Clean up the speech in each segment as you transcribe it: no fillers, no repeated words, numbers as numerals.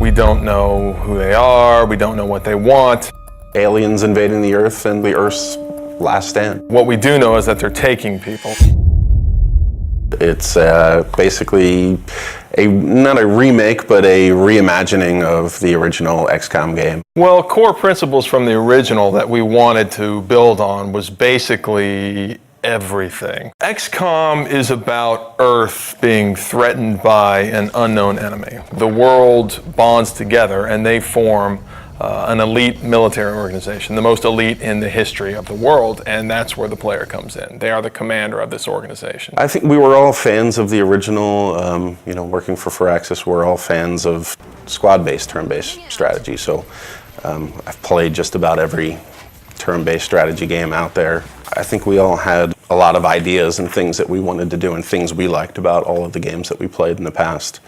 We don't know who they are, we don't know what they want. Aliens invading the Earth and the Earth's last stand. What we do know is that they're taking people. It's basically not a remake, but a reimagining of the original XCOM game. Well, core principles from the original that we wanted to build on was basically everything. XCOM is about Earth being threatened by an unknown enemy. The world bonds together and they form an elite military organization, the most elite in the history of the world, and that's where the player comes in. They are the commander of this organization. I think we were all fans of the original, working for Firaxis, we're all fans of squad-based, turn-based strategy, so I've played just about every turn-based strategy game out there. I think we all had a lot of ideas and things that we wanted to do and things we liked about all of the games that we played in the past.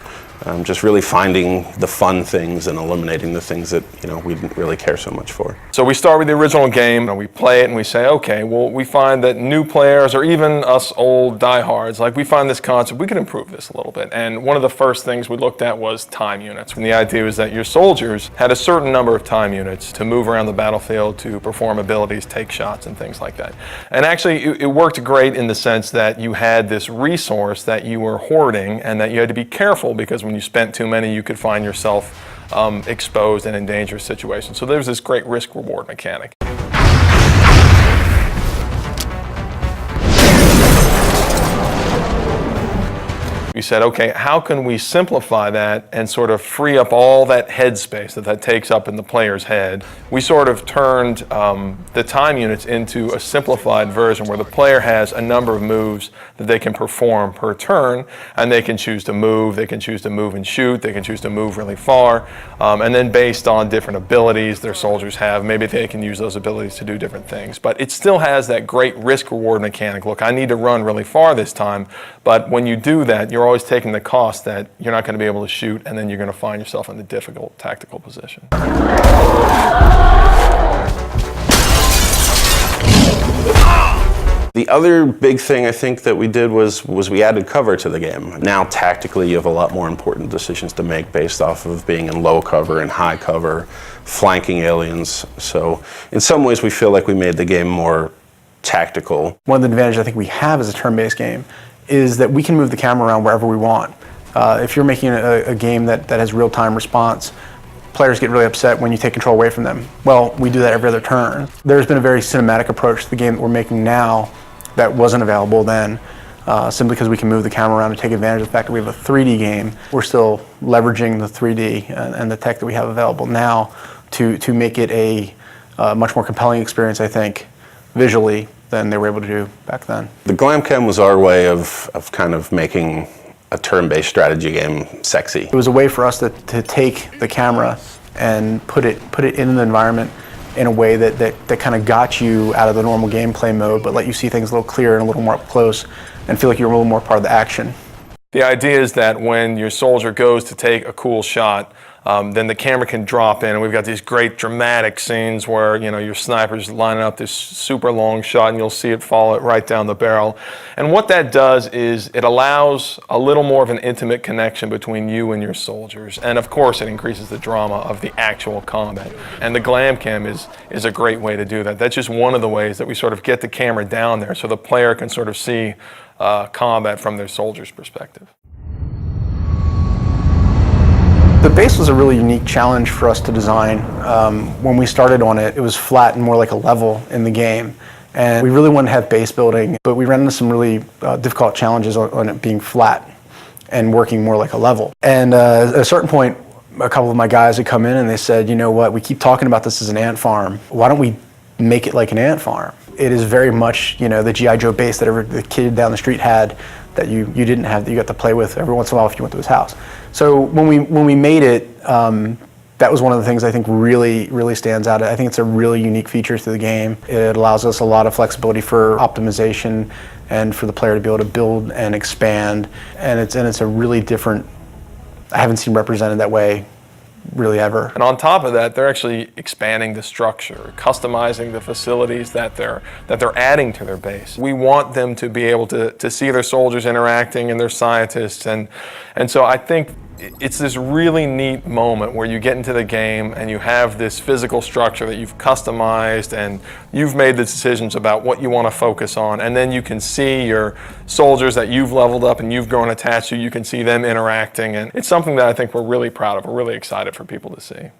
Just really finding the fun things and eliminating the things that we didn't really care so much for. So we start with the original game and we play it and we say, okay, well, we find that new players or even us old diehards, like we find this concept, we can improve this a little bit. And one of the first things we looked at was time units. And the idea was that your soldiers had a certain number of time units to move around the battlefield, to perform abilities, take shots and things like that. And actually it worked great in the sense that you had this resource that you were hoarding and that you had to be careful, because when you spent too many, you could find yourself exposed and in dangerous situations. So there's this great risk-reward mechanic. We said, okay, how can we simplify that and sort of free up all that headspace that takes up in the player's head? We sort of turned the time units into a simplified version where the player has a number of moves that they can perform per turn, and they can choose to move, they can choose to move and shoot, they can choose to move really far, and then based on different abilities their soldiers have, maybe they can use those abilities to do different things. But it still has that great risk-reward mechanic. Look, I need to run really far this time, but when you do that, you're always taking the cost that you're not going to be able to shoot, and then you're going to find yourself in a difficult tactical position. The other big thing I think that we did was we added cover to the game. Now tactically you have a lot more important decisions to make based off of being in low cover and high cover, flanking aliens. So in some ways we feel like we made the game more tactical. One of the advantages I think we have as a turn-based game is that we can move the camera around wherever we want. If you're making a game that has real-time response, players get really upset when you take control away from them. Well, we do that every other turn. There's been a very cinematic approach to the game that we're making now that wasn't available then, simply because we can move the camera around and take advantage of the fact that we have a 3D game. We're still leveraging the 3D and the tech that we have available now to make it a much more compelling experience, I think, visually, than they were able to do back then. The Glamcam was our way of kind of making a turn-based strategy game sexy. It was a way for us to take the camera and put it in the environment in a way that kind of got you out of the normal gameplay mode, but let you see things a little clearer and a little more up close and feel like you're a little more part of the action. The idea is that when your soldier goes to take a cool shot, then the camera can drop in, and we've got these great dramatic scenes where your sniper's lining up this super long shot and you'll see it fall right down the barrel. And what that does is it allows a little more of an intimate connection between you and your soldiers. And of course it increases the drama of the actual combat. And the Glamcam is a great way to do that. That's just one of the ways that we sort of get the camera down there so the player can sort of see combat from their soldier's perspective. The base was a really unique challenge for us to design. When we started on it, it was flat and more like a level in the game. And we really wanted to have base building, but we ran into some really difficult challenges on it being flat and working more like a level. And at a certain point, a couple of my guys had come in and they said, you know what, we keep talking about this as an ant farm. Why don't we make it like an ant farm? It is very much, the G.I. Joe base that the kid down the street had that you didn't have, that you got to play with every once in a while if you went to his house. So when we made it, that was one of the things I think really stands out. I think it's a really unique feature to the game. It allows us a lot of flexibility for optimization and for the player to be able to build and expand. And it's a really different, I haven't seen represented that way really ever. And on top of that, they're actually expanding the structure, customizing the facilities that they're adding to their base. We want them to be able to see their soldiers interacting and their scientists, and so I think it's this really neat moment where you get into the game and you have this physical structure that you've customized and you've made the decisions about what you want to focus on, and then you can see your soldiers that you've leveled up and you've grown attached to, you can see them interacting, and it's something that I think we're really proud of. We're really excited for people to see.